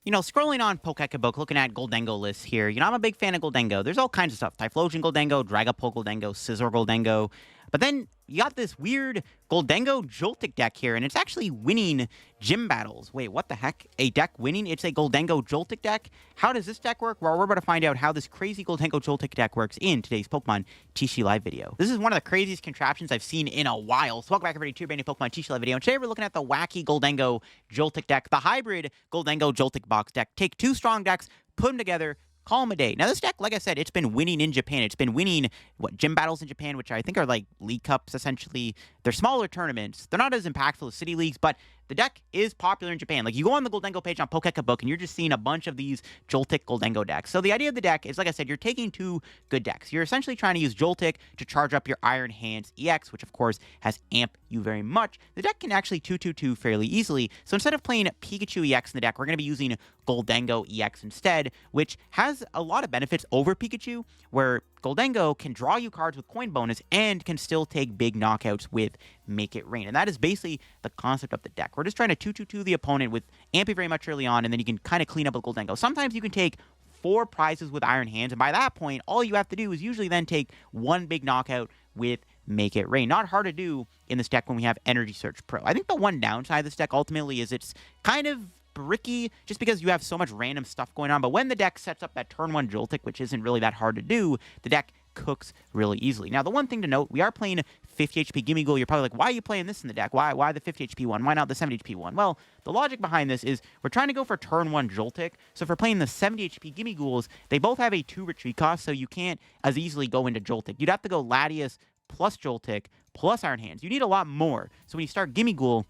Scrolling on Pokébook, looking at Gholdengo lists here, I'm a big fan of Gholdengo. There's all kinds of stuff. Typhlosion Gholdengo, Dragapult Gholdengo, Scizor Gholdengo. But then you got this weird Gholdengo Joltik deck here, and it's actually winning gym battles. Wait, what the heck? A deck winning? It's a Gholdengo Joltik deck? How does this deck work? Well, we're about to find out how this crazy Gholdengo Joltik deck works in today's Pokemon TCG Live video. This is one of the craziest contraptions I've seen in a while. So welcome back, everybody, to a brand new Pokemon TCG Live video. And today we're looking at the wacky Gholdengo Joltik deck, the hybrid Gholdengo Joltik box deck. Take two strong decks, put them together, call them a day. Now, this deck, like I said, it's been winning in Japan. It's been winning, gym battles in Japan, which I think are like League Cups, essentially. They're smaller tournaments. They're not as impactful as City Leagues, but the deck is popular in Japan. Like, you go on the Gholdengo page on Pokébook, and you're just seeing a bunch of these Joltik Gholdengo decks. So the idea of the deck is, like I said, you're taking two good decks. You're essentially trying to use Joltik to charge up your Iron Hands EX, which, of course, has Amp you very much. The deck can actually 2-2-2 fairly easily. So instead of playing Pikachu EX in the deck, we're going to be using Gholdengo EX instead, which has a lot of benefits over Pikachu, where Gholdengo can draw you cards with coin bonus and can still take big knockouts with Make It Rain. And that is basically the concept of the deck. We're just trying to 2-2-2 the opponent with Ampy very much early on, and then you can kind of clean up with Gholdengo. Sometimes you can take 4 prizes with Iron Hands, and by that point, all you have to do is usually then take one big knockout with Make It Rain. Not hard to do in this deck when we have Energy Search Pro. I think the one downside of this deck ultimately is it's kind of bricky just because you have so much random stuff going on. But when the deck sets up that turn 1 Joltik, which isn't really that hard to do, the deck cooks really easily. Now, the one thing to note, we are playing 50 HP Gimmighoul. You're probably like, why are you playing this in the deck? Why the 50 HP one? Why not the 70 HP one? Well, the logic behind this is we're trying to go for turn 1 Joltik. So if we're playing the 70 HP Gimmighouls, they both have a 2 retreat cost, so you can't as easily go into Joltik. You'd have to go Latias plus Joltik plus Iron Hands. You need a lot more. So when you start Gimmighoul,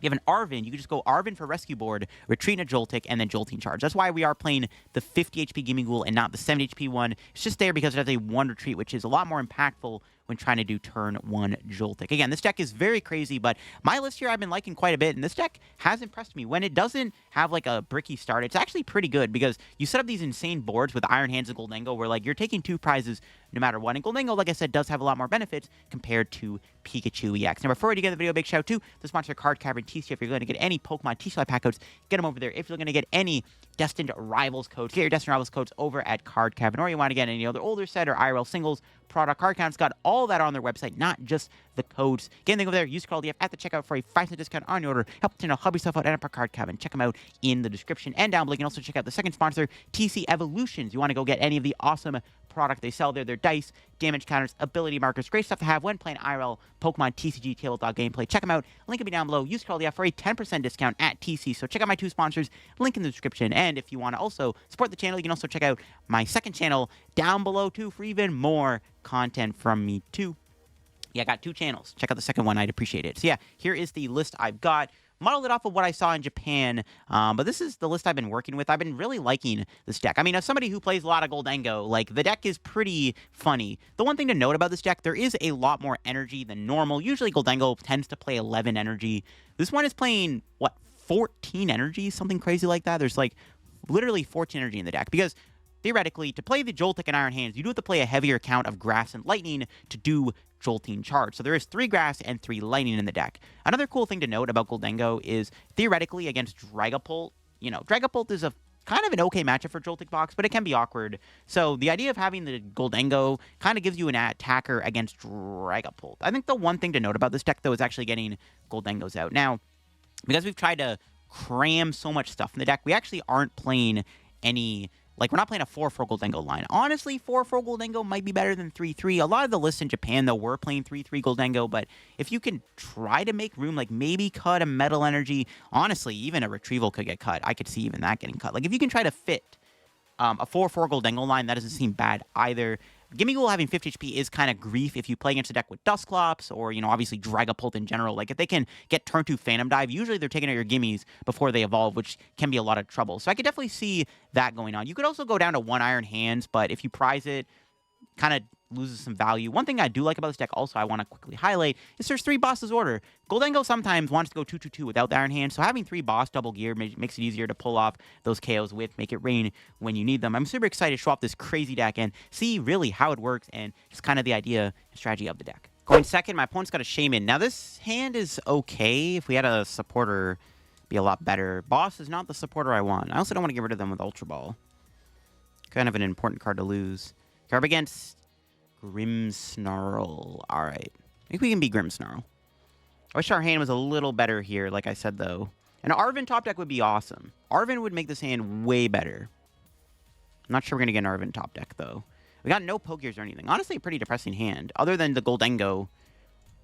you have an Arven, you can just go Arven for Rescue Board, retreat in a Joltik, and then Jolting Charge. That's why we are playing the 50 HP Gimmighoul and not the 70 HP one. It's just there because it has a 1 retreat, which is a lot more impactful when trying to do turn 1 Joltik. Again, this deck is very crazy, but my list here I've been liking quite a bit, and this deck has impressed me. When it doesn't have like a bricky start, it's actually pretty good because you set up these insane boards with Iron Hands and Gholdengo where like you're taking 2 prizes no matter what. And Gholdengo, like I said, does have a lot more benefits compared to Pikachu EX. Now, before we get the video, big shout out to the sponsor Card Cavern TCG. If you're going to get any Pokemon TCG pack codes, get them over there. If you're going to get any Destined Rivals codes, get your Destined Rivals codes over at Card Cavern, or you want to get any other older set or IRL singles, product card counts, got all that on their website, not just the codes. Get anything over there, use code TF at the checkout for a 5% discount on your order. Help the channel, help yourself out, and up our Card Cavern. Check them out in the description and down below. You can also check out the second sponsor, TC Evolutions. You want to go get any of the awesome product they sell there, their dice, damage counters, ability markers, great stuff to have when playing IRL Pokemon TCG tabletop gameplay. Check them out. Link will be down below. Use code TF for a 10% discount at TC. So check out my 2 sponsors, link in the description. And if you want to also support the channel, you can also check out my second channel down below too for even more content from me too. Yeah, I got 2 channels. Check out the second one. I'd appreciate it. So yeah, here is the list I've got. Modeled it off of what I saw in Japan, but this is the list I've been working with. I've been really liking this deck. I mean, as somebody who plays a lot of Gholdengo, like, the deck is pretty funny. The one thing to note about this deck, there is a lot more energy than normal. Usually Gholdengo tends to play 11 energy. This one is playing, what, 14 energy? Something crazy like that? There's, like, literally 14 energy in the deck, because theoretically, to play the Joltik and Iron Hands, you do have to play a heavier count of Grass and Lightning to do Jolting Charge. So there is 3 Grass and 3 Lightning in the deck. Another cool thing to note about Gholdengo is, theoretically, against Dragapult, Dragapult is a kind of an okay matchup for Joltik box, but it can be awkward. So the idea of having the Gholdengo kind of gives you an attacker against Dragapult. I think the one thing to note about this deck, though, is actually getting Gholdengos out. Now, because we've tried to cram so much stuff in the deck, we actually aren't playing any... Like, we're not playing a 4-4 Gholdengo line. Honestly, 4-4 Gholdengo might be better than 3-3. A lot of the lists in Japan, though, were playing 3-3 Gholdengo, but if you can try to make room, like, maybe cut a Metal Energy, honestly, even a Retrieval could get cut. I could see even that getting cut. Like, if you can try to fit a 4-4 Gholdengo line, that doesn't seem bad either. Gimmighoul having 50 HP is kind of grief if you play against a deck with Dusclops or, obviously Dragapult in general. Like, if they can get turn 2 Phantom Dive, usually they're taking out your Gimmies before they evolve, which can be a lot of trouble. So I could definitely see that going on. You could also go down to 1 Iron Hands, but if you prize it, kind of loses some value. One thing I do like about this deck also I want to quickly highlight is there's 3 bosses order. Gholdengo sometimes wants to go 2-2-2 without the Iron Hand, so having 3 boss double gear makes it easier to pull off those KOs with Make It Rain when you need them. I'm super excited to show off this crazy deck and see really how it works and just kind of the idea and strategy of the deck. Going second, my opponent's got a Shaman. Now this hand is okay if we had a supporter be a lot better. Boss is not the supporter I want. I also don't want to get rid of them with Ultra Ball. Kind of an important card to lose. Up against Grimmsnarl. Alright. I think we can beat Grimmsnarl. I wish our hand was a little better here, like I said, though. An Arven top deck would be awesome. Arven would make this hand way better. I'm not sure we're going to get an Arven top deck, though. We got no Pokegears or anything. Honestly, a pretty depressing hand, other than the Gholdengo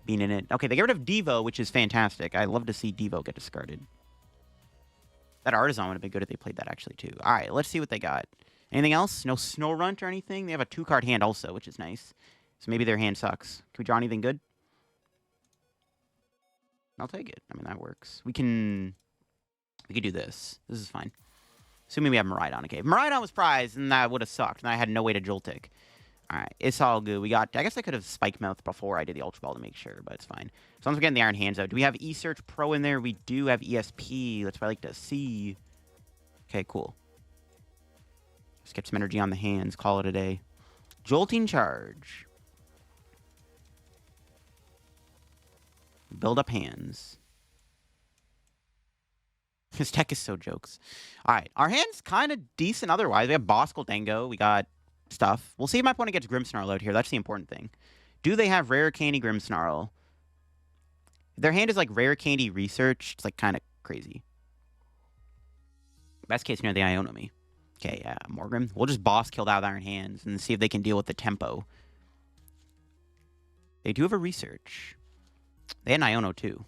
being in it. Okay, they get rid of Devo, which is fantastic. I love to see Devo get discarded. That Artisan would have been good if they played that, actually, too. All right, let's see what they got. Anything else? No Snorunt or anything? They have a 2-card hand also, which is nice. So maybe their hand sucks. Can we draw anything good? I'll take it. I mean, that works. We could do this. This is fine. Assuming we have Miraidon. Okay, if Miraidon was prized, then that would have sucked, and I had no way to Joltik. All right, it's all good. We got... I guess I could have Spike Mouth before I did the Ultra Ball to make sure, but it's fine. As long as we're getting the Iron Hands out. Do we have E-Search Pro in there? We do have ESP. That's what I like to see. Okay, cool. Just get some energy on the hands. Call it a day. Jolting Charge. Build up hands. His tech is so jokes. All right. Our hand's kind of decent otherwise. We have Boss Gholdengo. We got stuff. We'll see if my opponent gets Grimmsnarl out here. That's the important thing. Do they have Rare Candy Grimmsnarl? Their hand is like Rare Candy Research. It's like kind of crazy. Best case scenario, they Ionomi. Okay, yeah, Morgrim. We'll just boss kill out with Iron Hands and see if they can deal with the tempo. They do have a Research. They had an Iono too.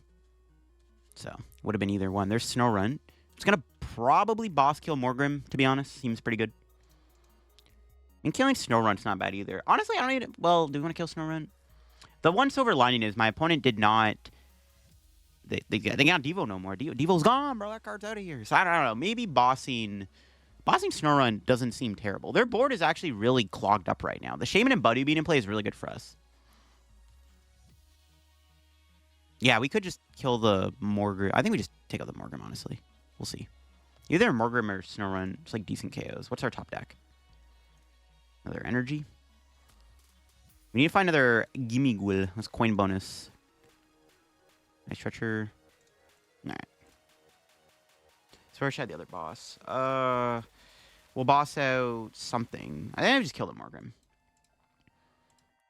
So, would have been either one. There's Snorunt. I'm just going to probably boss kill Morgrim, to be honest. Seems pretty good. I mean, killing Snorunt's not bad either. Honestly, I don't need... Well, do we want to kill Snorunt? The one silver lining is my opponent did not... They got Devo no more. Devo's gone, bro. That card's out of here. So, I don't know. Maybe bossing Snorunt doesn't seem terrible. Their board is actually really clogged up right now. The Shaman and Buddy being in play is really good for us. Yeah, we could just kill the Morgrim. I think we just take out the Morgrim, honestly. We'll see. Either Morgrim or Snorunt. It's like decent KOs. What's our top deck? Another Energy. We need to find another Gimmighoul. That's coin bonus. Night Stretcher. Alright. So where should I have the other boss? We'll boss out something. I think I just kill the Morgrim.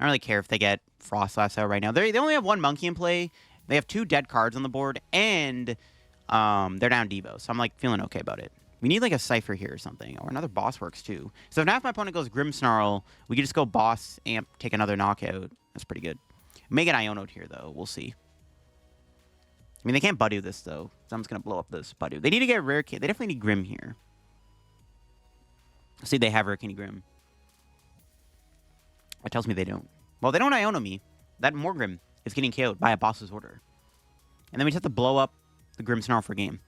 I don't really care if they get Frostlass out right now. They only have one Monkey in play. They have 2 dead cards on the board, and they're down Devo, so I'm like feeling okay about it. We need like a Cypher here or something, or another boss works too. So if now if my opponent goes Grimmsnarl, we can just go boss, amp, take another knockout. That's pretty good. May get Iono'd here though. We'll see. I mean, they can't Buddy this though, so I'm just gonna blow up this Buddy. They need to get Rare Candy. They definitely need Grimm here. See, they have Rare Candy Grimm. That tells me they don't. Well, they don't Iono me. That Morgrim is getting KO'd by a boss's order. And then we just have to blow up the Grimmsnarl for game.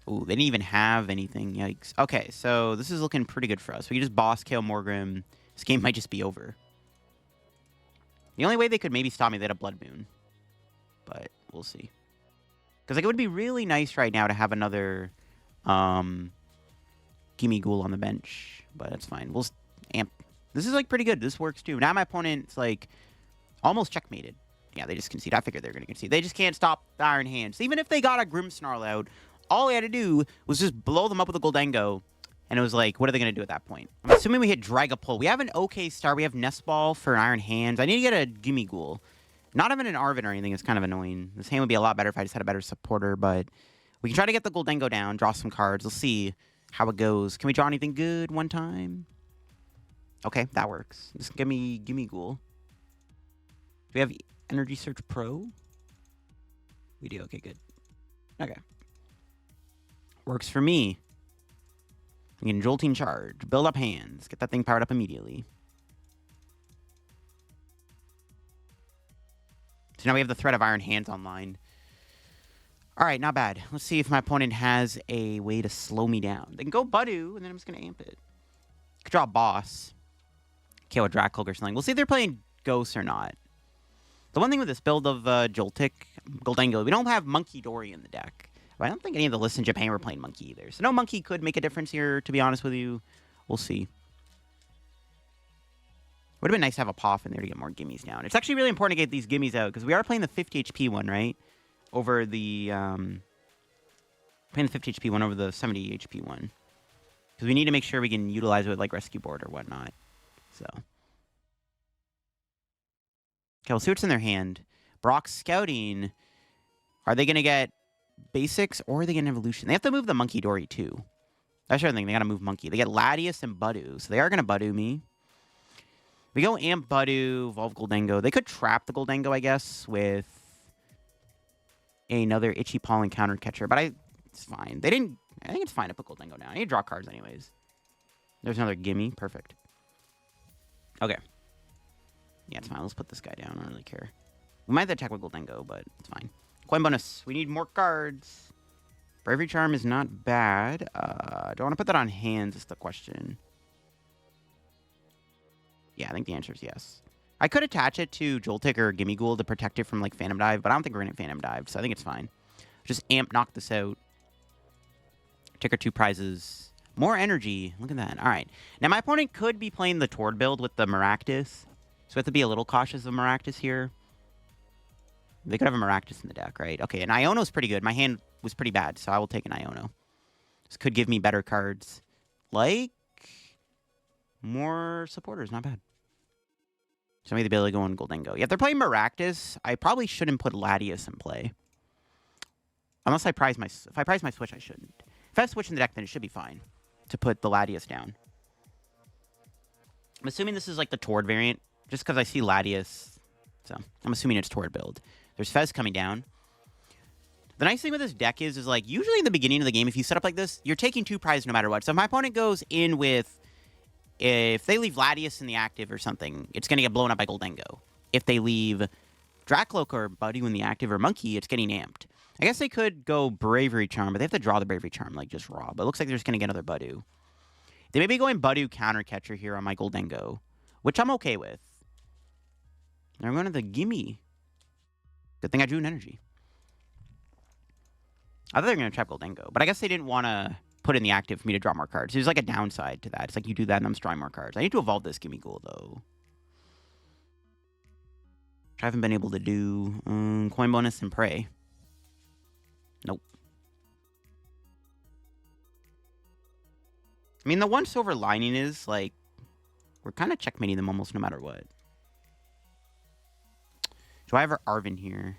Ooh, they didn't even have anything. Yikes. Okay, so this is looking pretty good for us. We can just boss KO Morgrim. This game might just be over. The only way they could maybe stop me, they had a Blood Moon. But we'll see. Because like, it would be really nice right now to have another Gimmighoul on the bench. But that's fine. We'll amp. This is like pretty good. This works too. Now my opponent's like almost checkmated. Yeah, they just concede. I figured they were going to concede. They just can't stop the Iron Hands. Even if they got a Grimmsnarl out, all they had to do was just blow them up with a Gholdengo. And it was like, what are they going to do at that point? I'm assuming we hit Dragapult. We have an okay start. We have Nest Ball for Iron Hands. I need to get a Gimmighoul. Not having an Arven or anything is kind of annoying. This hand would be a lot better if I just had a better supporter. But we can try to get the Gholdengo down, draw some cards. We'll see how it goes. Can we draw anything good one time? Okay, that works. Just give me Gimmighoul. Do we have Energy Search Pro? We do. Okay, good. Okay. Works for me. I'm getting Jolting Charge. Build up hands. Get that thing powered up immediately. So now we have the threat of Iron Hands online. All right, not bad. Let's see if my opponent has a way to slow me down. They can go Budu, and then I'm just going to amp it. Could draw a boss. KO a Dragapult or something. We'll see if they're playing Ghosts or not. The one thing with this build of Joltik, Gholdengo, we don't have Monkey Dory in the deck. But I don't think any of the lists in Japan were playing Monkey either. So no Monkey could make a difference here, to be honest with you. We'll see. Would have been nice to have a PAF in there to get more gimmies down. It's actually really important to get these gimmies out, because we are playing the 50 HP one, right? over the playing the 50 HP one over the 70 HP one. Because we need to make sure we can utilize it with like Rescue Board or whatnot. So. Okay, we'll see what's in their hand. Brock's scouting. Are they going to get basics or are they going to evolution? They have to move the Monkey Dory too. That's the other thing. They got to move Monkey. They get Latias and Budu. So they are going to Budu me. We go Amp Budu, Evolve Gholdengo. They could trap the Gholdengo, I guess, with another Itchy Pollen counter catcher. But it's fine. They didn't... I think it's fine to put Gholdengo down. I need to draw cards anyways. There's another Gimme. Perfect. Okay. Yeah, it's fine. Let's put this guy down. I don't really care. We might have to attack with Gholdengo, but it's fine. Coin bonus. We need more cards. Bravery Charm is not bad. Do I want to put that on hands is the question. Yeah, I think the answer is yes. I could attach it to Joltik or Gimmighoul to protect it from, like, Phantom Dive, but I don't think we're going to Phantom Dive, so I think it's fine. Just Amp, knock this out. Take our 2 prizes. More energy. Look at that. All right. Now, my opponent could be playing the Tord build with the Maractus, so we have to be a little cautious of Maractus here. They could have a Maractus in the deck, right? Okay, and Iono's pretty good. My hand was pretty bad, so I will take an Iono. This could give me better cards. Like, more supporters. Not bad. So maybe the ability to go on Gholdengo. Yeah, if they're playing Maractus, I probably shouldn't put Latias in play. Unless I prize my... If I prize my Switch, I shouldn't. If I have Switch in the deck, then it should be fine to put the Latias down. I'm assuming this is like the Tord variant, just because I see Latias. So I'm assuming it's Tord build. There's Fez coming down. The nice thing with this deck is like, usually in the beginning of the game, if you set up like this, you're taking 2 prizes no matter what. So if my opponent goes in with... If they leave Latias in the active or something, it's going to get blown up by Gholdengo. If they leave Dracloak or Buddy in the active or Monkey, it's getting amped. I guess they could go Bravery Charm, but they have to draw the Bravery Charm, like, just raw. But it looks like they're just going to get another Budu. They may be going Budu counter catcher here on my Gholdengo, which I'm okay with. They're going to the Gimme. Good thing I drew an energy. I thought they were going to trap Gholdengo, but I guess they didn't want to put in the active for me to draw more cards. There's like a downside to that. It's like you do that and I'm drawing more cards. I need to evolve this Gimmighoul, though. Which I haven't been able to do. Coin bonus and pray. Nope. I mean, the one silver lining is, like, we're kind of checkmating them almost no matter what. Do I have Arven here?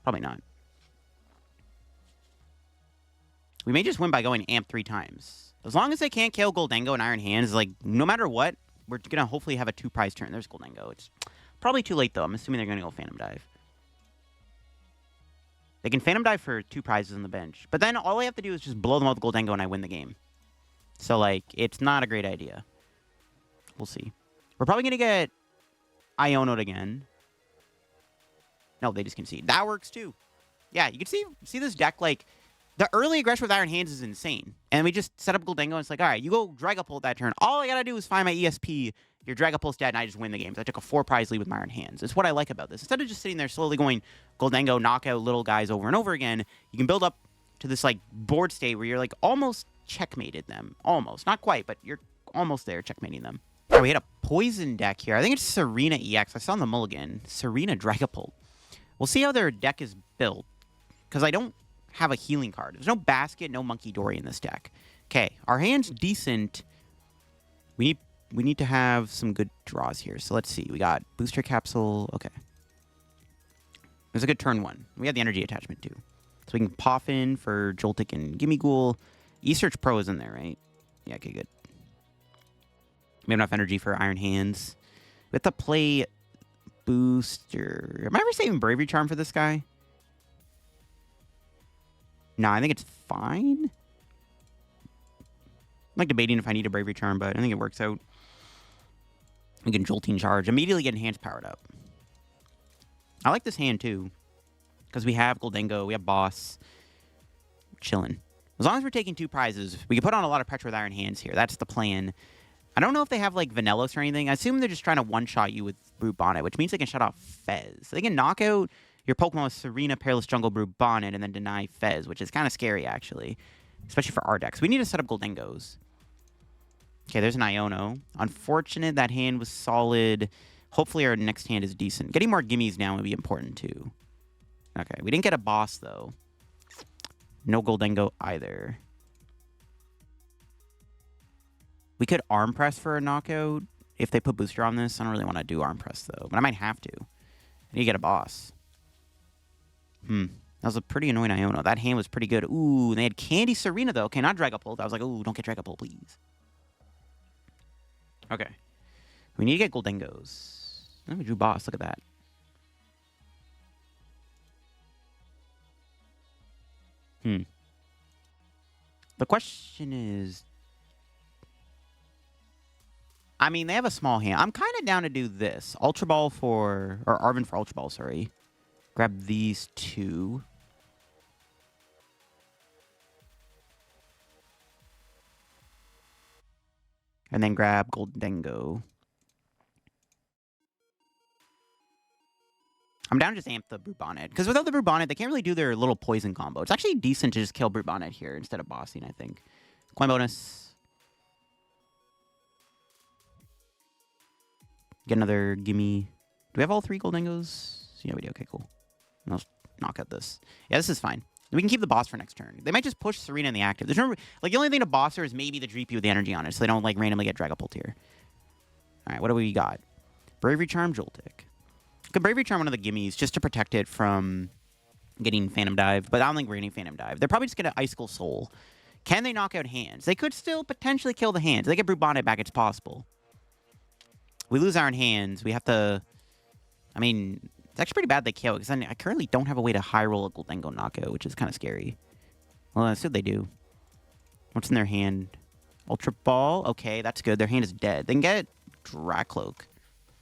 Probably not. We may just win by going Amp 3 times. As long as they can't KO Gholdengo and Iron Hands, like, no matter what, we're going to hopefully have a 2-prize turn. There's Gholdengo. It's probably too late, though. I'm assuming they're going to go Phantom Dive. They can Phantom Dive for 2 prizes on the bench. But then all I have to do is just blow them up with Gholdengo and I win the game. So, like, it's not a great idea. We'll see. We're probably going to get Iono'd again. No, they just concede. That works, too. Yeah, you can see this deck, like... The early aggression with Iron Hands is insane. And we just set up Gholdengo, and it's like, all right, you go Dragapult that turn. All I got to do is find my ESP. Your Dragapult's dead, and I just win the game. So I took a 4-prize lead with my Iron Hands. It's what I like about this. Instead of just sitting there slowly going Gholdengo, knock out little guys over and over again, you can build up to this, like, board state where you're, like, almost checkmated them. Almost. Not quite, but you're almost there checkmating them. Oh, we had a poison deck here. I think it's Serena EX. I saw on the mulligan. Serena Dragapult. We'll see how their deck is built. Because I don't have a healing card. There's no basket, no Monkey Dory in this deck. Okay, our hand's decent. We need to have some good draws here. So let's see. We got Booster Capsule. Okay. It was a good turn 1. We had the energy attachment too. So we can Poffin for Joltik and Gimmighoul. Search Pro is in there, right? Yeah, okay, good. We have enough energy for Iron Hands. We have to play Booster. Am I ever saving Bravery Charm for this guy? No, I think it's fine. I'm like debating if I need a Bravery Charm, but I think it works out. We can Jolting Charge. Immediately get Hands powered up. I like this hand, too. Because we have Gholdengo, we have Boss. Chilling. As long as we're taking 2 prizes, we can put on a lot of pressure with Iron Hands here. That's the plan. I don't know if they have, like, Vanellos or anything. I assume they're just trying to one-shot you with Brute Bonnet, which means they can shut off Fez. They can knock out your Pokemon with Serena, Perilous Jungle, Brute Bonnet, and then deny Fez, which is kind of scary, actually. Especially for our decks. We need to set up Gholdengos. Okay, there's an Iono. Unfortunate that hand was solid. Hopefully our next hand is decent. Getting more gimmies now would be important too. Okay, we didn't get a boss though. No Gholdengo either. We could arm press for a knockout if they put booster on this. I don't really want to do arm press though, but I might have to. I need to get a boss. That was a pretty annoying Iono. That hand was pretty good. Ooh, they had Candy Serena though. Okay, not Dragapult. I was like, ooh, don't get Dragapult, please. Okay. We need to get Gholdengos. Oh, we drew boss. Look at that. The question is... I mean, they have a small hand. I'm kind of down to do this. Ultra Ball for... Or Arven for Ultra Ball, sorry. Grab these two. And then grab Gholdengo. I'm down to just amp the Brute Bonnet. Because without the Brute Bonnet, they can't really do their little poison combo. It's actually decent to just kill Brute Bonnet here instead of bossing, I think. Coin bonus. Get another gimme. Do we have all 3 Gholdengos? Yeah, we do. Okay, cool. I'll knock out this. Yeah, this is fine. We can keep the boss for next turn. They might just push Serena in the active. There's no... Like, the only thing to boss her is maybe the Dreepy with the energy on it, so they don't, like, randomly get Dragapult here. Alright, what do we got? Bravery Charm, Joltik. Could Bravery Charm one of the gimmies just to protect it from getting Phantom Dive, but I don't think we're getting Phantom Dive. They're probably just going to Icicle Soul. Can they knock out hands? They could still potentially kill the hands. If they get Brute Bonnet back, it's possible. We lose Iron Hands. We have to... I mean, it's actually pretty bad they kill, because I currently don't have a way to high roll a Gholdengo knockout, which is kind of scary. Well, let's see what they do. What's in their hand? Ultra Ball? Okay, that's good. Their hand is dead. They can get Dracloak,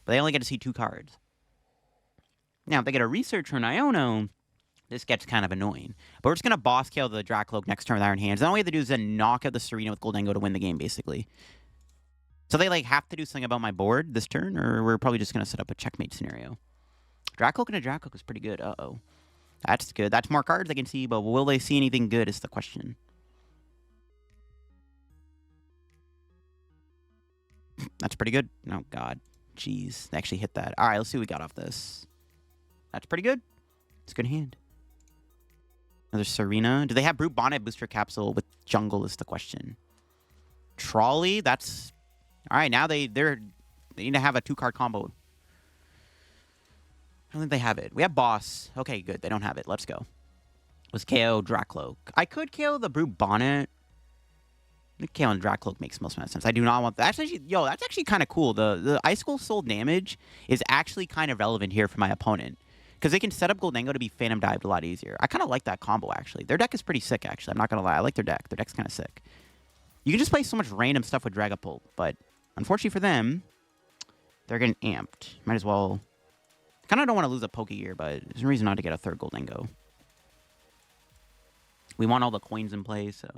but they only get to see 2 cards. Now, if they get a Research or an Iono, this gets kind of annoying. But we're just going to boss kill the Dracloak next turn with Iron Hands. The only way to do is then knock out the Serena with Gholdengo to win the game, basically. So they, like, have to do something about my board this turn, or we're probably just going to set up a checkmate scenario. Dracloak and a Dracloak is pretty good. Uh-oh. That's good. That's more cards they can see, but will they see anything good is the question. That's pretty good. Oh, God. Jeez. They actually hit that. All right, let's see what we got off this. That's pretty good. It's a good hand. Another Serena. Do they have Brute Bonnet Booster Capsule with Jungle is the question. Trolley. That's... All right, now they need to have a 2-card combo. I don't think they have it. We have Boss. Okay, good. They don't have it. Let's go. Let's KO Dracloak. I could KO the Brute Bonnet. I think KO and Dracloak makes most sense. I do not want that. Actually, yo, that's actually kind of cool. The Icicle Soul damage is actually kind of relevant here for my opponent. Because they can set up Gholdengo to be Phantom Dived a lot easier. I kind of like that combo, actually. Their deck is pretty sick, actually. I'm not going to lie. I like their deck. Their deck's kind of sick. You can just play so much random stuff with Dragapult, but unfortunately for them, they're getting amped. Might as well... kind of don't want to lose a Pokégear, but there's no reason not to get a 3rd Gholdengo. We want all the coins in play, so...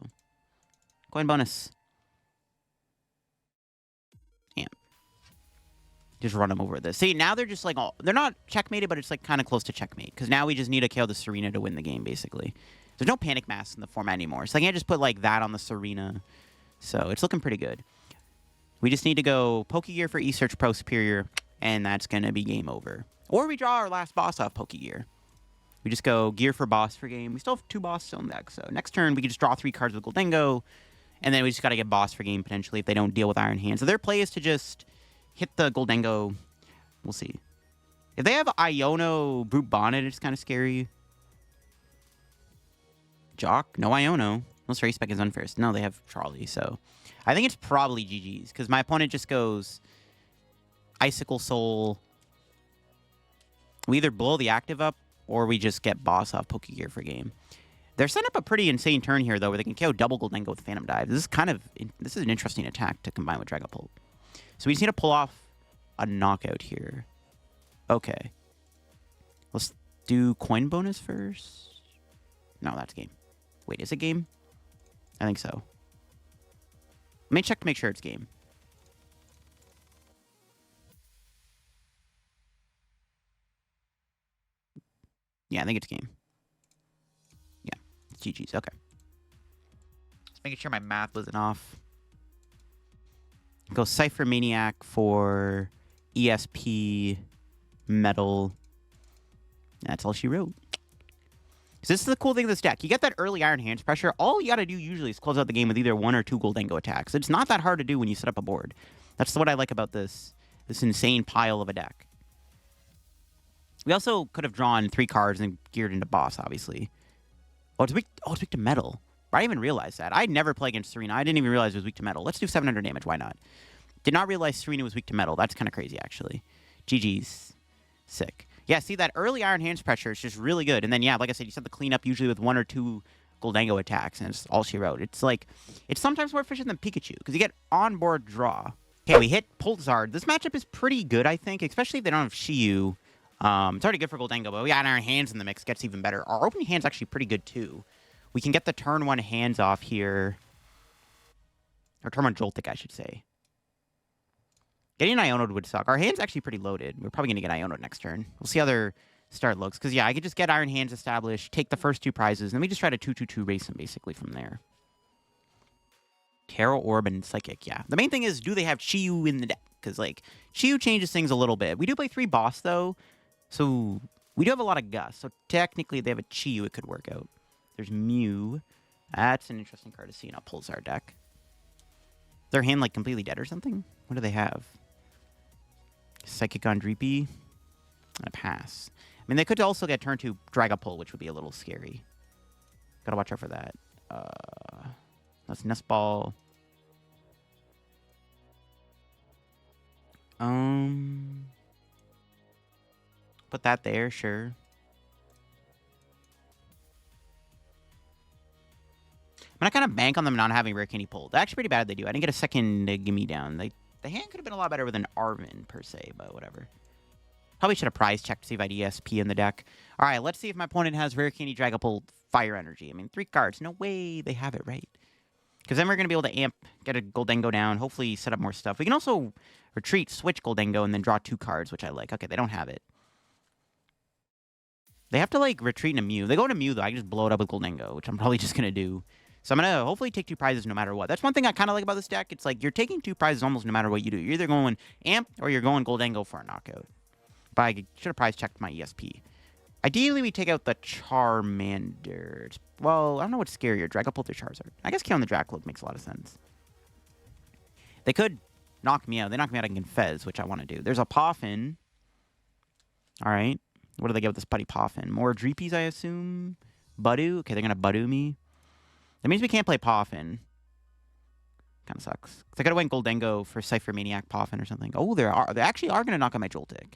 Coin bonus. Amp. Just run them over this. See, now they're just like... they're not checkmated, but it's like kind of close to checkmate. Because now we just need to KO the Serena to win the game, basically. There's no Panic Mask in the format anymore. So I can't just put like that on the Serena. So it's looking pretty good. We just need to go Pokégear for Search Pro Superior, and that's going to be game over. Or we draw our last boss off Pokégear. We just go Gear for boss for game. We still have 2 bosses on deck, so next turn we can just draw 3 cards with Gholdengo, and then we just got to get boss for game potentially if they don't deal with Iron Hand. So their play is to just hit the Gholdengo. We'll see. If they have Iono Brute Bonnet, it's kind of scary. Jock? No Iono. Unless Race Spec is unfair. No, they have Charlie, so... I think it's probably GG's, because my opponent just goes Icicle Soul. We either blow the active up, or we just get boss off Pokégear for game. They're setting up a pretty insane turn here, though, where they can KO double Gholdengo with Phantom Dive. This is an interesting attack to combine with Dragapult. So we just need to pull off a knockout here. Okay. Let's do coin bonus first. No, that's game. Wait, is it game? I think so. Let me check to make sure it's game. Yeah, I think it's game. Yeah, it's GG's. Okay. Just making sure my math wasn't off. Go Ciphermaniac for ESP, Metal. That's all she wrote. So this is the cool thing of this deck. You get that early Iron Hands pressure. All you got to do usually is close out the game with either 1 or 2 Gholdengo attacks. It's not that hard to do when you set up a board. That's what I like about this insane pile of a deck. We also could have drawn 3 cards and geared into boss, obviously. Oh, it's weak to Metal. I didn't even realize that. I'd never play against Serena. I didn't even realize it was weak to Metal. Let's do 700 damage. Why not? Did not realize Serena was weak to Metal. That's kind of crazy, actually. GG's. Sick. Yeah, see, that early Iron Hands pressure is just really good. And then, yeah, like I said, you set the cleanup usually with 1 or 2 Gholdengo attacks, and it's all she wrote. It's like, it's sometimes more efficient than Pikachu, because you get on-board draw. Okay, we hit Pulsar. This matchup is pretty good, I think, especially if they don't have Shiyu. It's already good for Gholdengo, but we got Iron Hands in the mix. Gets even better. Our opening hand's actually pretty good, too. We can get the turn 1 hands off here. Or turn 1 Joltik, I should say. Getting Iono'd would suck. Our hand's actually pretty loaded. We're probably going to get Iono'd next turn. We'll see how their start looks. Because, yeah, I could just get Iron Hands established, take the first 2 prizes, and then we just try to 2-2-2 race them, basically, from there. Terra Orb and Psychic, yeah. The main thing is, do they have Chiyu in the deck? Because, like, Chiyu changes things a little bit. We do play 3 boss, though, so we do have a lot of Gust. So, technically, if they have a Chiyu, it could work out. There's Mew. That's an interesting card to see in a Pulsar deck. Their hand, like, completely dead or something? What do they have? Psychic on Dreepy, and a pass. I mean, they could also get turn 2 Dragapult, which would be a little scary. Gotta watch out for that. That's Nest Ball. Put that there, sure. I'm gonna kind of bank on them not having Rare Candy Pull. They're actually pretty bad if they do. I didn't get a second Gimme down. The hand could have been a lot better with an Arven, per se, but whatever. Probably should have prize checked to see if I had ESP in the deck. All right, let's see if my opponent has Rare Candy Dragapult Fire Energy. I mean, 3 cards. No way they have it right. Because then we're going to be able to amp, get a Gholdengo down, hopefully set up more stuff. We can also retreat, switch Gholdengo, and then draw 2 cards, which I like. Okay, they don't have it. They have to, like, retreat in a Mew. They go to Mew, though. I can just blow it up with Gholdengo, which I'm probably just going to do. So I'm going to hopefully take 2 prizes no matter what. That's one thing I kind of like about this deck. It's like you're taking 2 prizes almost no matter what you do. You're either going Amp or you're going Gholdengo for a knockout. But I should have prize checked my ESP. Ideally, we take out the Charmander. Well, I don't know what's scarier, Dragapult or Charizard. I guess killing the Dracloak makes a lot of sense. They could knock me out. They knock me out, I can Fez, which I want to do. There's a Poffin. All right. What do they get with this Buddy Poffin? More Dreepies, I assume? Budu? Okay, they're going to Budu me. That means we can't play Poffin. Kind of sucks. Because I could have went Gholdengo for Ciphermaniac Poffin or something. Oh, they actually are going to knock out my Joltik.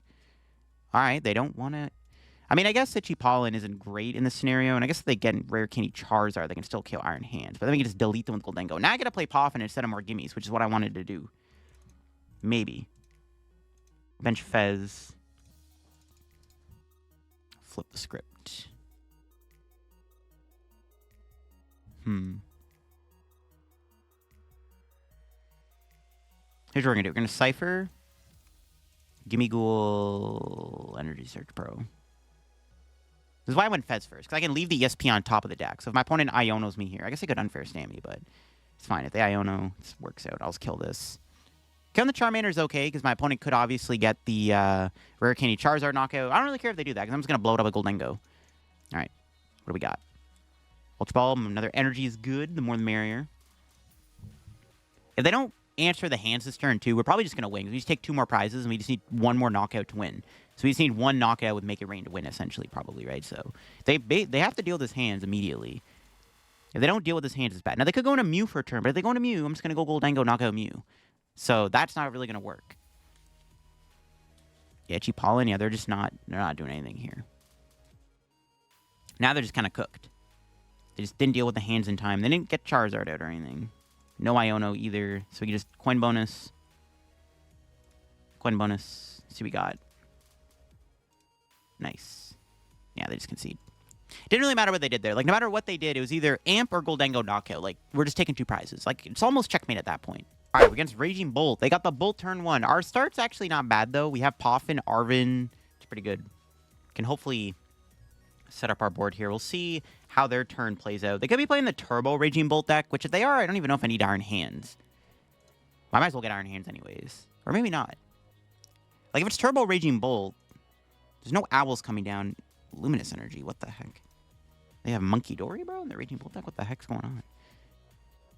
All right, they don't want to... I mean, I guess Pollen isn't great in this scenario, and I guess if they get Rare Candy Charizard, they can still kill Iron Hands. But then we can just delete them with Gholdengo. Now I got to play Poffin instead of more Gimmies, which is what I wanted to do. Maybe. Bench Fez. Flip the script. Here's what we're going to do. We're going to Cipher. Gimmighoul Energy Search Pro. This is why I went Fez first, because I can leave the ESP on top of the deck. So if my opponent Ionos me here, I guess they could unfair stand me, but it's fine. If they Iono, it works out. I'll just kill this. Killing the Charmander is okay, because my opponent could obviously get the Rare Candy Charizard knockout. I don't really care if they do that, because I'm just going to blow it up with Gholdengo. All right. What do we got? Ultra Ball, another energy is good. The more the merrier. If they don't answer the hands this turn, too, we're probably just going to win. We just take 2 more prizes, and we just need 1 more knockout to win. So we just need 1 knockout with Make It Rain to win, essentially, probably, right? So they have to deal with his hands immediately. If they don't deal with his hands, it's bad. Now, they could go into Mew for a turn, but if they go into Mew, I'm just going to go Gholdengo, knock out Mew. So that's not really going to work. Yeah, Pollen, yeah, they're not doing anything here. Now they're just kind of cooked. They just didn't deal with the hands in time. They didn't get Charizard out or anything. No Iono either. So we can just coin bonus. Coin bonus. See what we got. Nice. Yeah, they just concede. Didn't really matter what they did there. Like, no matter what they did, it was either Amp or Gholdengo knockout. Like, we're just taking 2 prizes. Like, it's almost checkmate at that point. All right, we're against Raging Bolt. They got the Bolt turn 1. Our start's actually not bad, though. We have Poffin, Arven. It's pretty good. Can hopefully set up our board here. We'll see how their turn plays out. They could be playing the Turbo Raging Bolt deck, which if they are, I don't even know if I need Iron Hands. I might as well get Iron Hands anyways. Or maybe not. Like, if it's Turbo Raging Bolt, there's no Owls coming down. Luminous Energy, what the heck? They have Monkey Dory, bro, in the Raging Bolt deck? What the heck's going on?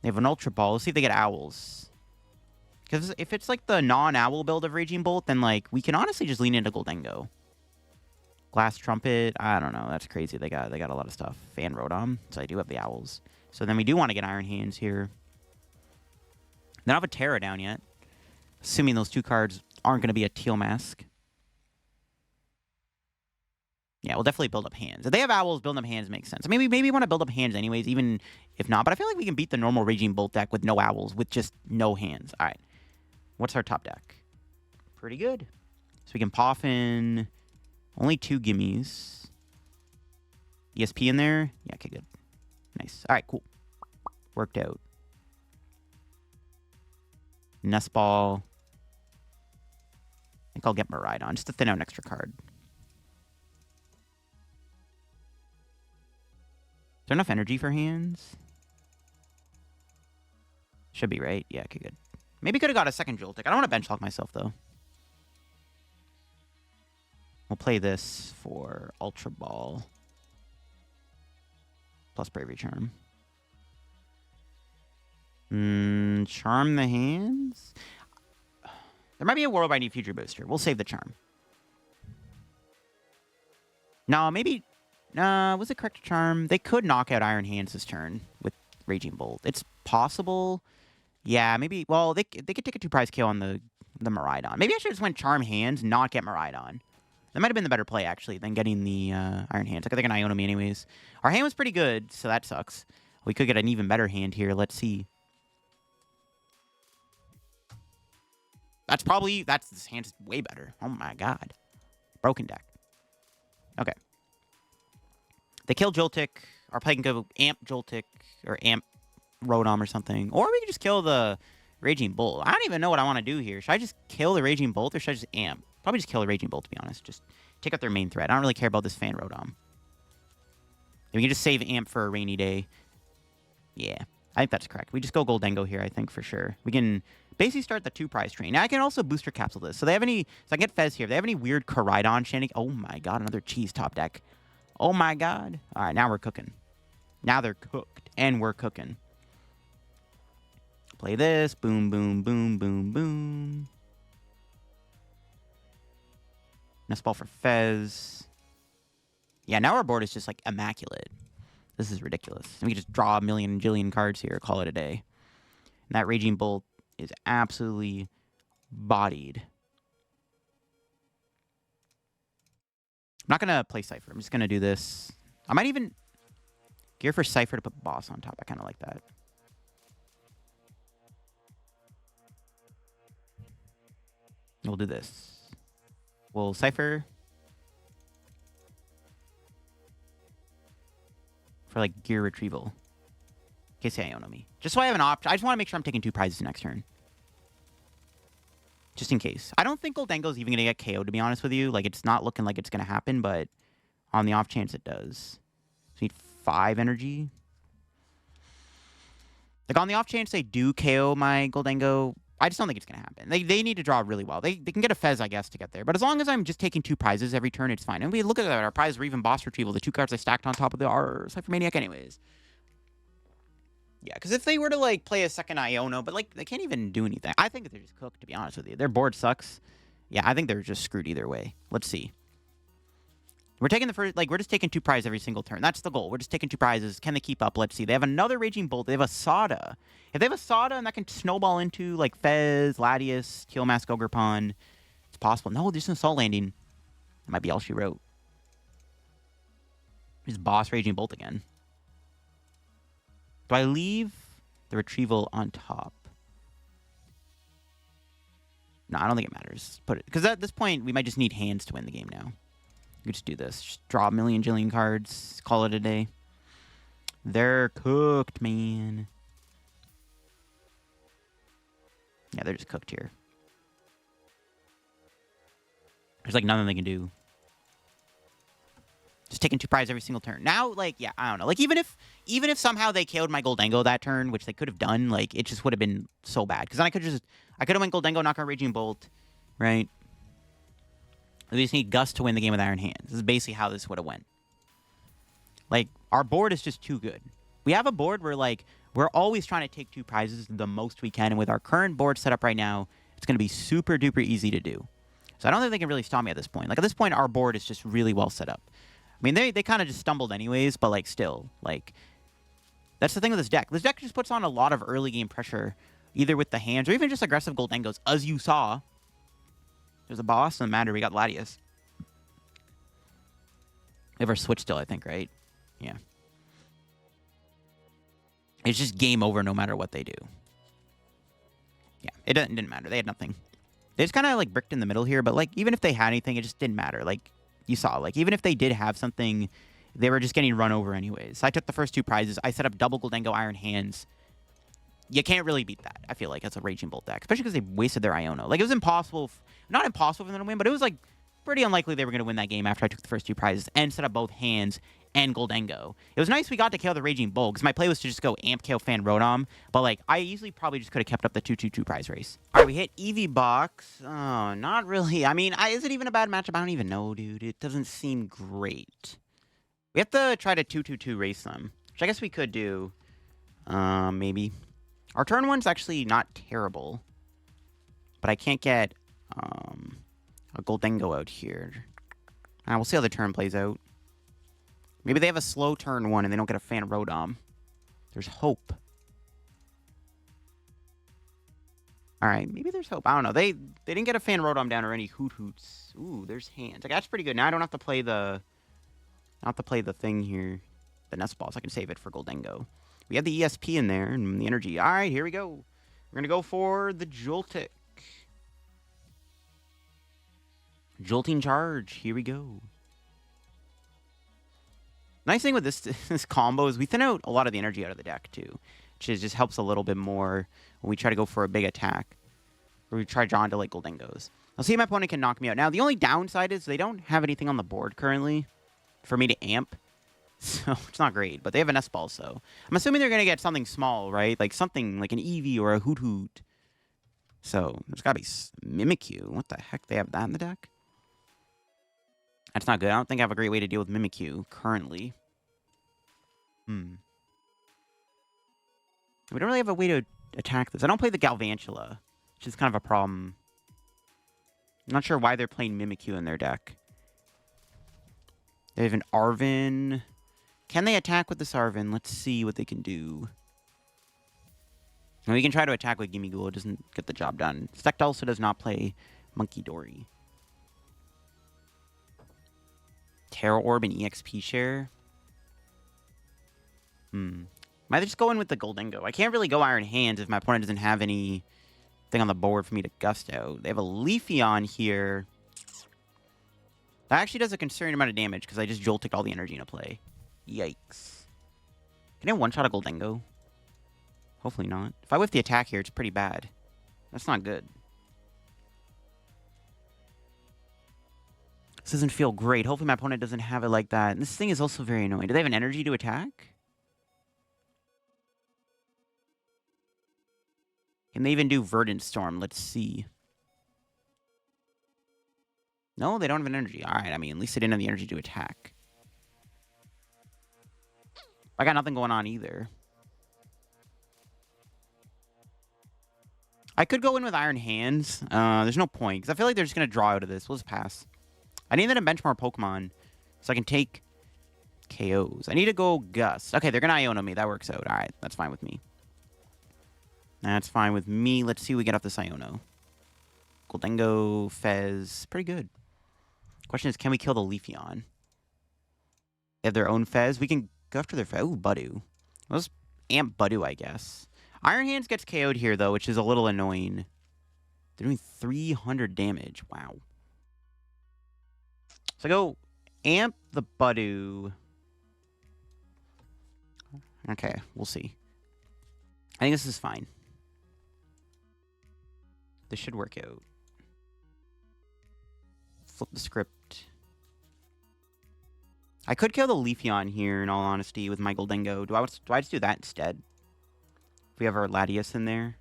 They have an Ultra Ball. Let's see if they get Owls. Because if it's, like, the non-Owl build of Raging Bolt, then, like, we can honestly just lean into Gholdengo. Glass Trumpet, I don't know. That's crazy. They got a lot of stuff. Fan Rotom, so I do have the Owls. So then we do want to get Iron Hands here. They don't have a Terra down yet. Assuming those 2 cards aren't going to be a Teal Mask. Yeah, we'll definitely build up hands. If they have Owls, building up hands makes sense. Maybe we want to build up hands anyways, even if not. But I feel like we can beat the normal Raging Bolt deck with no Owls, with just no hands. All right. What's our top deck? Pretty good. So we can Poffin. Only 2 gimmies. ESP in there? Yeah, okay, good. Nice. All right, cool. Worked out. Nest Ball. I think I'll get Miraidon, just to thin out an extra card. Is there enough energy for hands? Should be, right? Yeah, okay, good. Maybe could have got a second Joltik. I don't want to bench lock myself, though. We'll play this for Ultra Ball. Plus Bravery Charm. Charm the hands? There might be a world where I need Future Booster. We'll save the Charm. No, maybe... was it correct to Charm? They could knock out Iron Hands this turn with Raging Bolt. It's possible. Yeah, maybe... Well, they could take a 2-prize kill on the Miraidon. Maybe I should just went Charm Hands, not get Miraidon. That might have been the better play, actually, than getting the Iron Hands. I could think an Ionomy anyways. Our hand was pretty good, so that sucks. We could get an even better hand here. Let's see. This hand's way better. Oh my god. Broken deck. Okay. They kill Joltik. Our play can go Amp Joltik or Amp Rotom or something. Or we can just kill the Raging Bolt. I don't even know what I want to do here. Should I just kill the Raging Bolt or should I just Amp? Probably just kill the Raging Bolt, to be honest. Just take out their main threat. I don't really care about this Fan Rotom. We can just save Amp for a rainy day. Yeah, I think that's correct. We just go Gholdengo here, I think, for sure. We can basically start the 2-prize train. Now, I can also booster capsule this. So they have any... So I can get Fez here. If they have any weird Miraidon shenanigans... Oh my god, another cheese top deck. Oh my god. All right, now we're cooking. Now they're cooked. And we're cooking. Play this. Boom, boom, boom, boom, boom. Nest Ball for Fez. Yeah, now our board is just, like, immaculate. This is ridiculous. And we can just draw a million jillion cards here, call it a day. And that Raging Bolt is absolutely bodied. I'm not going to play Cypher. I'm just going to do this. I might even gear for Cypher to put Boss on top. I kind of like that. We'll do this. We'll Cypher for, like, Gear Retrieval. In case they Ionomy. Just so I have an option. I just want to make sure I'm taking 2 prizes next turn. Just in case. I don't think Gholdengo's even going to get KO'd, to be honest with you. Like, it's not looking like it's going to happen, but on the off chance it does. So we need 5 energy. Like, on the off chance they do KO my Gholdengo, I just don't think it's going to happen. They need to draw really well. They can get a Fez, I guess, to get there. But as long as I'm just taking 2 prizes every turn, it's fine. And we look at that. Our prizes were even Boss Retrieval. The 2 cards I stacked on top of our Ciphermaniac anyways. Yeah, because if they were to, like, play a second Iono, but, like, they can't even do anything. I think they're just cooked, to be honest with you. Their board sucks. Yeah, I think they're just screwed either way. Let's see. We're taking the first, like, we're just taking 2 prizes every single turn. That's the goal. We're just taking 2 prizes. Can they keep up? Let's see. They have another Raging Bolt. They have a Sada. If they have a Sada and that can snowball into, like, Fez, Latias, Teal Mask, Ogerpon, it's possible. No, there's no Salt Landing. That might be all she wrote. Just Boss Raging Bolt again. Do I leave the Retrieval on top? No, I don't think it matters. Put it, because at this point, we might just need hands to win the game now. We could just do this. Just draw a million jillion cards. Call it a day. They're cooked, man. Yeah, they're just cooked here. There's, like, nothing they can do. Just taking 2 prizes every single turn. Now, like, yeah, I don't know. Like, even if somehow they KO'd my Gholdengo that turn, which they could have done, like, it just would have been so bad. Because then I could have went Gholdengo, knock out Raging Bolt, right? We just need Gust to win the game with Iron Hands. This is basically how this would have went. Like, our board is just too good. We have a board where, like, we're always trying to take 2 prizes the most we can. And with our current board setup right now, it's going to be super duper easy to do. So I don't think they can really stop me at this point. Like, at this point, our board is just really well set up. I mean, they kind of just stumbled anyways, but, like, still. Like, that's the thing with this deck. This deck just puts on a lot of early game pressure, either with the hands or even just aggressive Gholdengos, as you saw. There's a boss, doesn't matter. We got Latias. We have our Switch still, I think, right? Yeah. It's just game over no matter what they do. Yeah, it didn't matter. They had nothing. They just kind of, like, bricked in the middle here, but, like, even if they had anything, it just didn't matter. Like, you saw, like, even if they did have something, they were just getting run over anyways. So I took the first 2 prizes. I set up double Gholdengo Iron Hands. You can't really beat that, I feel like, as a Raging Bolt deck. Especially because they wasted their Iono. Like, it was impossible. Not impossible for them to win, but it was, like, pretty unlikely they were going to win that game after I took the first 2 prizes and set up both hands and Gholdengo. It was nice we got to KO the Raging Bolt, because my play was to just go Amp KO Fan Rotom, but, like, I easily probably just could have kept up the 2-2-2 prize race. All right, we hit Eevee Box. Oh, not really. I mean, is it even a bad matchup? I don't even know, dude. It doesn't seem great. We have to try to 2-2-2 race them, which I guess we could do. Maybe. Our turn 1's actually not terrible, but I can't get a Gholdengo out here. We'll see how the turn plays out. Maybe they have a slow turn 1 and they don't get a Fan Rotom. There's hope. Alright, maybe there's hope. I don't know. They didn't get a Fan Rotom down or any Hoot Hoots. Ooh, there's hands. Like, that's pretty good. Now I don't have to play the... thing here. The Nest Ball, so I can save it for Gholdengo. We have the ESP in there and the energy. Alright, here we go. We're going to go for the Joltik. Jolting Charge. Here we go. Nice thing with this combo is we thin out a lot of the energy out of the deck, too. Which just helps a little bit more when we try to go for a big attack. Or we try drawing to, like, Gholdengos. I'll see if my opponent can knock me out. Now, the only downside is they don't have anything on the board currently for me to amp. So, it's not great. But they have a Nest Ball, so... I'm assuming they're going to get something small, right? Like, something like an Eevee or a Hoot Hoot. So, there's got to be Mimikyu. What the heck? They have that in the deck? That's not good. I don't think I have a great way to deal with Mimikyu currently. We don't really have a way to attack this. I don't play the Galvantula, which is kind of a problem. I'm not sure why they're playing Mimikyu in their deck. They have an Arven. Can they attack with this Arven? Let's see what they can do. Now, we can try to attack with Gimmighoul. It doesn't get the job done. Sect also does not play Monkey Dory. Terra Orb and EXP share. Might just go in with the Gholdengo. I can't really go Iron Hands if my opponent doesn't have anything on the board for me to gust out. They have a Leafeon here. That actually does a concerning amount of damage because I just Jolted all the energy into play. Yikes. Can I one-shot a Gholdengo? Hopefully not. If I whiff the attack here, it's pretty bad. That's not good. This doesn't feel great. Hopefully my opponent doesn't have it like that. And this thing is also very annoying. Do they have an energy to attack? Can they even do Verdant Storm? Let's see. No, they don't have an energy. Alright, I mean, at least they didn't have the energy to attack. I got nothing going on either. I could go in with Iron Hands. There's no point, because I feel like they're just going to draw out of this. We'll just pass. I need them to bench more Pokemon so I can take KOs. I need to go Gust. Okay, they're going to Iono me. That works out. All right, that's fine with me. That's fine with me. Let's see what we get off this Iono. Gholdengo, Fez. Pretty good. Question is, can we kill the Leafeon? They have their own Fez. We can go after their Fez. Ooh, Budu. Let's amp Budu, I guess. Iron Hands gets KO'd here, though, which is a little annoying. They're doing 300 damage. Wow. So I go amp the Budu. Okay, we'll see. I think this is fine. This should work out. Flip the script. I could kill the Leafeon here, in all honesty, with my Gholdengo. Do I just do that instead? If we have our Latias in there.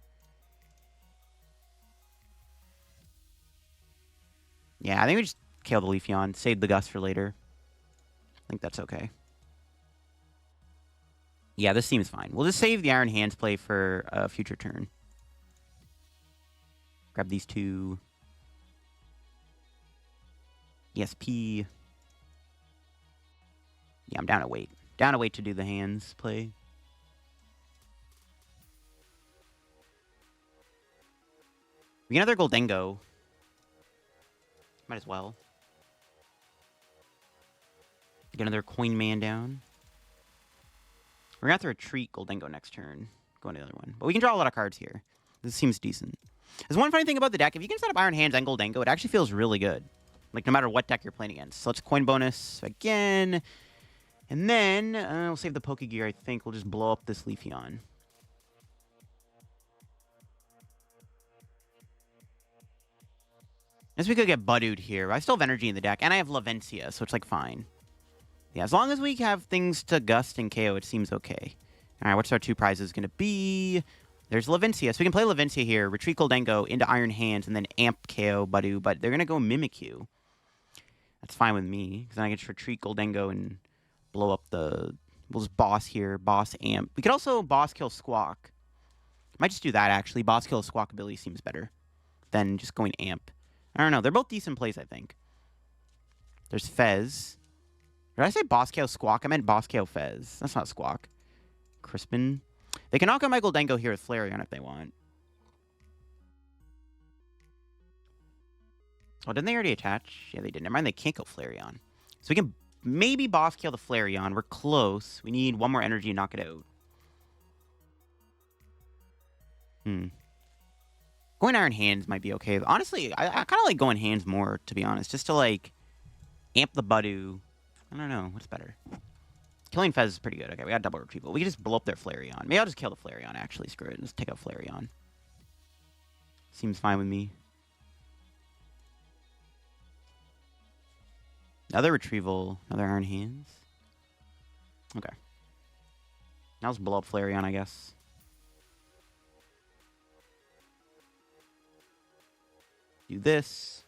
Yeah, I think we just kill the Leafeon. Save the Gust for later. I think that's okay. Yeah, this seems fine. We'll just save the Iron Hands play for a future turn. Grab these two. ESP. Yeah, I'm down to wait. Down to wait to do the hands play. We get another Gholdengo. Might as well. Get another Coin Man down. We're going to have to retreat Gholdengo next turn. Go on the other one. But we can draw a lot of cards here. This seems decent. There's one funny thing about the deck. If you can set up Iron Hands and Gholdengo, it actually feels really good. Like, no matter what deck you're playing against. So let's coin bonus again. And then, we'll save the Pokégear, I think. We'll just blow up this Leafeon. Guess we could get Buddied here. I still have energy in the deck, and I have Levincia, so it's, like, fine. Yeah, as long as we have things to Gust and KO, it seems okay. All right, what's our two prizes going to be? There's Levincia. So we can play Levincia here, retreat Gholdengo into Iron Hands, and then amp KO Buddied, but they're going to go Mimikyu. That's fine with me, because then I can just retreat Gholdengo and blow up the... We'll just boss here, boss amp. We could also boss kill Squawk. Might just do that, actually. Boss kill Squawk ability seems better than just going amp. I don't know. They're both decent plays, I think. There's Fez. Did I say boss KO Squawk? I meant boss KO Fez. That's not Squawk. Crispin. They can knock out my Gholdengo here with Flareon if they want. Oh, didn't they already attach? Yeah, they did. Never mind, they can't go Flareon. So we can maybe boss kill the Flareon. We're close. We need one more energy to knock it out. Going Iron Hands might be okay. Honestly, I kind of like going Hands more, to be honest. Just to, like, amp the Buddu. I don't know. What's better? Killing Fez is pretty good. Okay, we got double Retrieval. We can just blow up their Flareon. Maybe I'll just kill the Flareon, actually. Screw it. Let's take out Flareon. Seems fine with me. Another Retrieval. Another Iron Hands. Okay. Now let's blow up Flareon, I guess. Do this.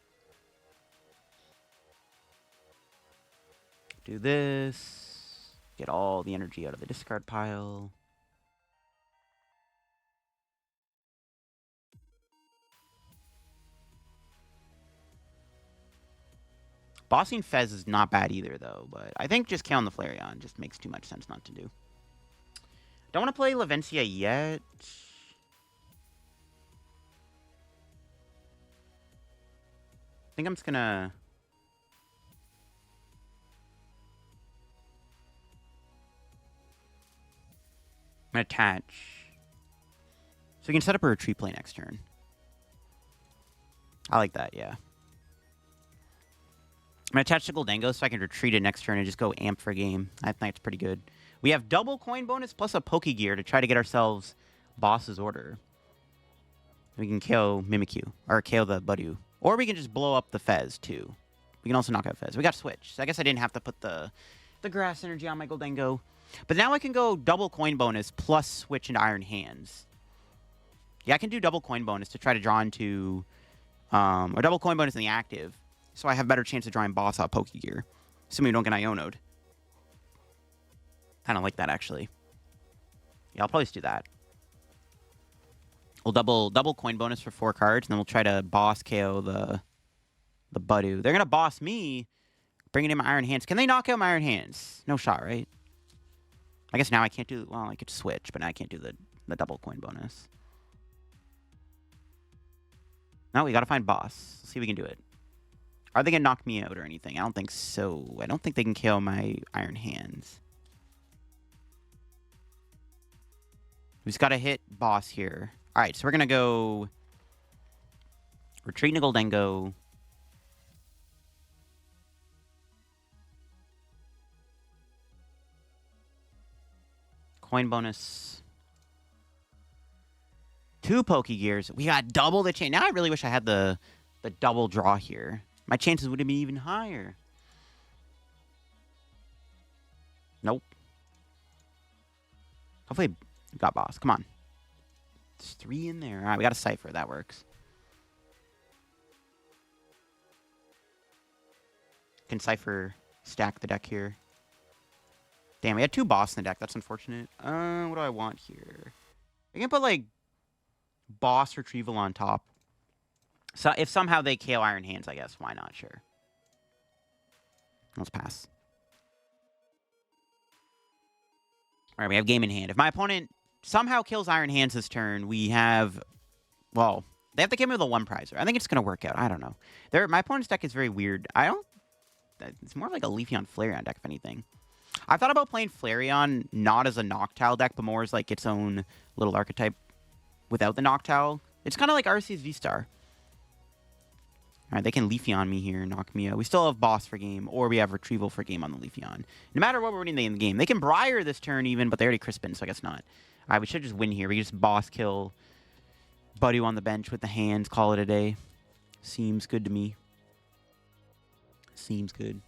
Do this. Get all the energy out of the discard pile. Bossing Fez is not bad either, though. But I think just killing the Flareon just makes too much sense not to do. Don't want to play Levincia yet. I think I'm just gonna... I'm gonna attach. So we can set up a retreat play next turn. I like that, yeah. I'm gonna attach to Gholdengo so I can retreat it next turn and just go amp for game. I think it's pretty good. We have double coin bonus plus a Pokégear to try to get ourselves boss's order. We can KO Mimikyu, or KO the Buddu. Or we can just blow up the Fez, too. We can also knock out Fez. We got Switch. So I guess I didn't have to put the grass energy on my Gholdengo. But now I can go double coin bonus plus Switch into Iron Hands. Yeah, I can do double coin bonus to try to draw into... or double coin bonus in the active. So I have a better chance of drawing boss out Pokégear. Assuming we don't get Iono'd. Kind of like that, actually. Yeah, I'll probably just do that. We'll double coin bonus for 4 cards, and then we'll try to boss KO the Buddu. They're gonna boss me, bringing in my Iron Hands. Can they knock out my Iron Hands? No shot, right? I guess now I can't do... Well, I could switch, but now I can't do the double coin bonus. No, we gotta find boss. Let's see if we can do it. Are they gonna knock me out or anything? I don't think so. I don't think they can KO my Iron Hands. We just gotta hit boss here. Alright, so we're gonna go... Retreat into Gholdengo. Coin bonus. 2 Pokégears. We got double the chance. Now I really wish I had the double draw here. My chances would have been even higher. Nope. Hopefully we got boss. Come on. There's 3 in there. All right, we got a Cipher. That works. can Cypher stack the deck here. Damn, we had 2 boss in the deck. That's unfortunate. What do I want here? I can put, like, boss Retrieval on top. So if somehow they KO Iron Hands, I guess. Why not? Sure. Let's pass. All right, we have game in hand. If my opponent somehow kills Iron Hands this turn, we have... Well, they have to give me the 1 prizer. I think it's going to work out. I don't know. My opponent's deck is very weird. It's more like a Leafeon Flareon deck, if anything. I thought about playing Flareon not as a Noctowl deck, but more as like its own little archetype without the Noctowl. It's kind of like Arceus V-Star. All right, they can Leafeon me here, knock me out. We still have boss for game, or we have Retrieval for game on the Leafeon. No matter what we're winning in the game. They can Briar this turn even, but they already Crispin, so I guess not. All right, we should just win here. We just boss kill Buddy on the bench with the hands, call it a day. Seems good to me. Seems good.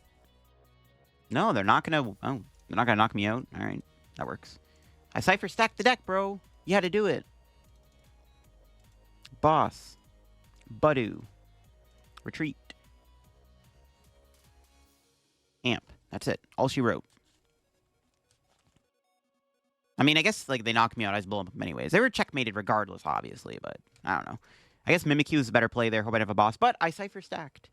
No, they're not gonna... Oh, they're not gonna knock me out? All right, that works. I Cypher stacked the deck, bro. You had to do it. Boss. Budu. Retreat. Amp. That's it. All she wrote. I mean, I guess like they knocked me out. I was blowing up anyways. They were checkmated regardless, obviously, but I don't know. I guess Mimikyu is a better play there. Hope I have a boss, but I Cypher stacked.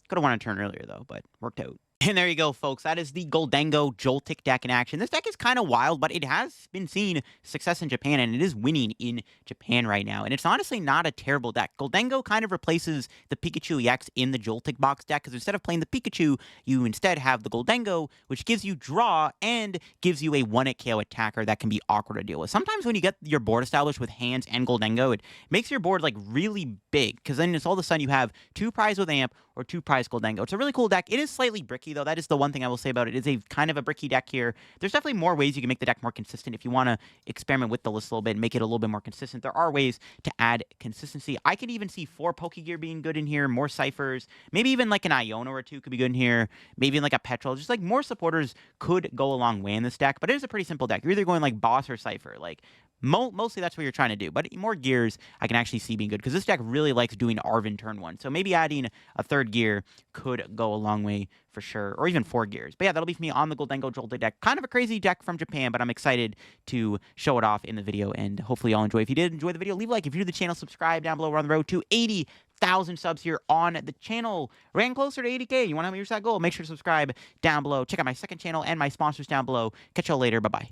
Could have won a turn earlier, though, but worked out. And there you go, folks. That is the Gholdengo Joltik deck in action. This deck is kind of wild, but it has been seeing success in Japan, and it is winning in Japan right now. And it's honestly not a terrible deck. Gholdengo kind of replaces the Pikachu EX in the Joltik box deck, because instead of playing the Pikachu, you instead have the Gholdengo, which gives you draw and gives you a 1-hit KO attacker that can be awkward to deal with. Sometimes when you get your board established with hands and Gholdengo, it makes your board like really big, because then it's all of a sudden you have 2 prize with Amp or 2 prize Gholdengo. It's a really cool deck. It is slightly bricky, though. That is the one thing I will say about it. It's a kind of a bricky deck here. There's definitely more ways you can make the deck more consistent. If you want to experiment with the list a little bit and make it a little bit more consistent, there are ways to add consistency. I could even see 4 Pokégear being good in here, more Ciphers, maybe even like an Iona or 2 could be good in here, maybe even like a Petrol. Just like more supporters could go a long way in this deck, but it is a pretty simple deck. You're either going like Boss or Cipher. Like, mostly that's what you're trying to do, but more gears I can actually see being good, because this deck really likes doing Arven turn 1. So maybe adding a 3rd gear could go a long way for sure, or even 4 gears. But yeah, that'll be for me on the Gholdengo Joltik deck. Kind of a crazy deck from Japan, but I'm excited to show it off in the video, and hopefully y'all enjoy. If you did enjoy the video, leave a like. If you're new to the channel, subscribe down below. We're on the road to 80,000 subs here on the channel. We're getting closer to 80K. You want to help me reach that goal? Make sure to subscribe down below. Check out my second channel and my sponsors down below. Catch y'all later. Bye-bye.